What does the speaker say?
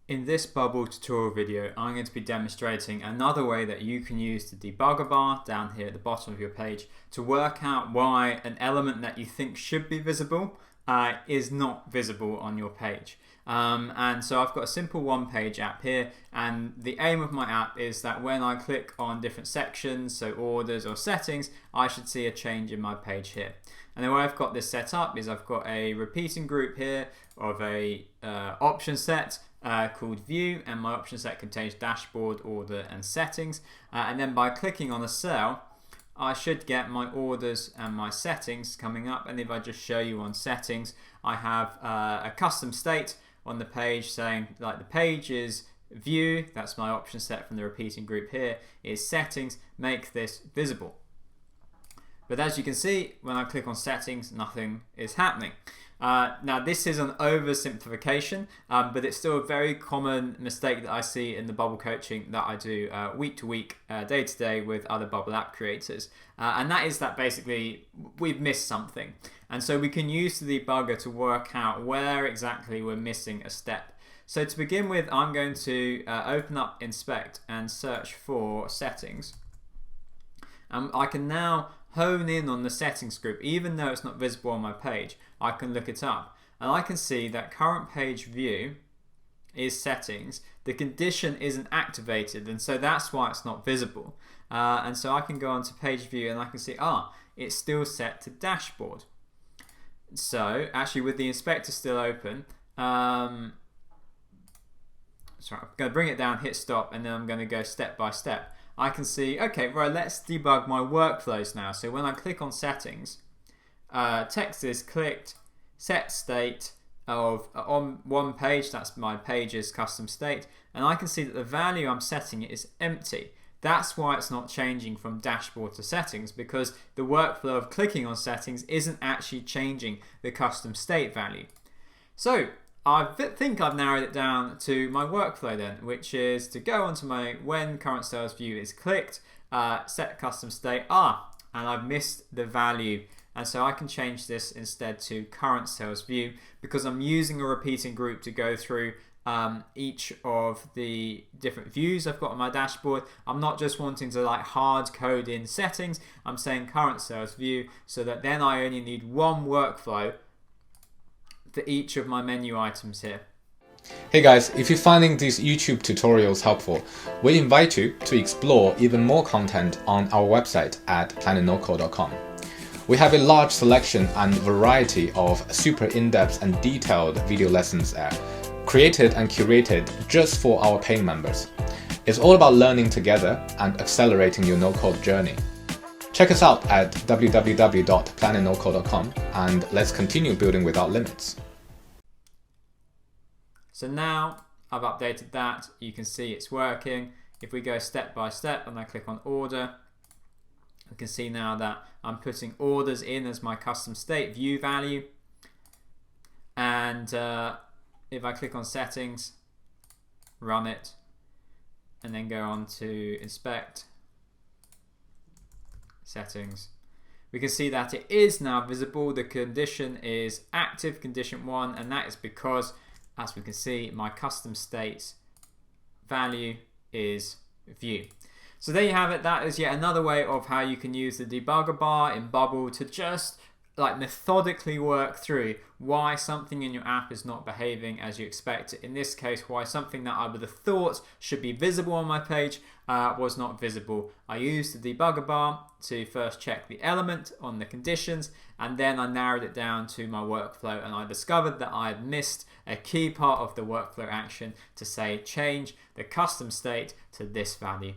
In this Bubble tutorial video, I'm going to be demonstrating another way that you can use the debugger bar down here at the bottom of your page to work out why an element that you think should be visible is not visible on your page. And so I've got a simple one-page app here, and the aim of my app is that when I click on different sections, so orders or settings, I should see a change in my page here. And the way I've got this set up is I've got a repeating group here of a option set called view, and my option set contains dashboard, order and settings, and then by clicking on a cell I should get my orders and my settings coming up. And if I just show you on settings, I have a custom state on the page saying like the page is view, that's my option set from the repeating group here, is settings, make this visible. But as you can see, when I click on settings, nothing is happening. Now this is an oversimplification, but it's still a very common mistake that I see in the Bubble coaching that I do week to week, day to day with other Bubble app creators. And that is that basically we've missed something. And so we can use the debugger to work out where exactly we're missing a step. So to begin with, I'm going to open up Inspect and search for settings. I can now hone in on the settings group. Even though it's not visible on my page, I can look it up and I can see that current page view is settings. The condition isn't activated, and so that's why it's not visible. And so I can go onto page view and I can see it's still set to dashboard. So actually, with the inspector still open, sorry, I'm going to bring it down, hit stop, and then I'm going to go step by step. I can see, okay, right, let's debug my workflows now. So when I click on settings, text is clicked, set state of on one page, that's my page's custom state, and I can see that the value I'm setting it is empty. That's why it's not changing from dashboard to settings, because the workflow of clicking on settings isn't actually changing the custom state value. So I think I've narrowed it down to my workflow then, which is to go onto my when current sales view is clicked, set custom state, and I've missed the value. And so I can change this instead to current sales view, because I'm using a repeating group to go through each of the different views I've got on my dashboard. I'm not just wanting to like hard code in settings, I'm saying current sales view, so that then I only need one workflow for each of my menu items here. Hey guys, if you're finding these YouTube tutorials helpful, we invite you to explore even more content on our website at planetnocode.com. We have a large selection and variety of super in-depth and detailed video lessons there, created and curated just for our paying members. It's all about learning together and accelerating your no-code journey. Check us out at www.planetnocode.com and let's continue building without limits. So now I've updated that, you can see it's working. If we go step by step and I click on order, we can see now that I'm putting orders in as my custom state view value. And if I click on settings, run it, and then go on to inspect, settings, we can see that it is now visible. The condition is active, condition 1, and that is because, as we can see, my custom states value is view. So there you have it. That is yet another way of how you can use the debugger bar in Bubble to just like methodically work through why something in your app is not behaving as you expect it. In this case, why something that I would have thought should be visible on my page was not visible. I used the debugger bar to first check the element on the conditions, and then I narrowed it down to my workflow, and I discovered that I had missed a key part of the workflow action to say change the custom state to this value.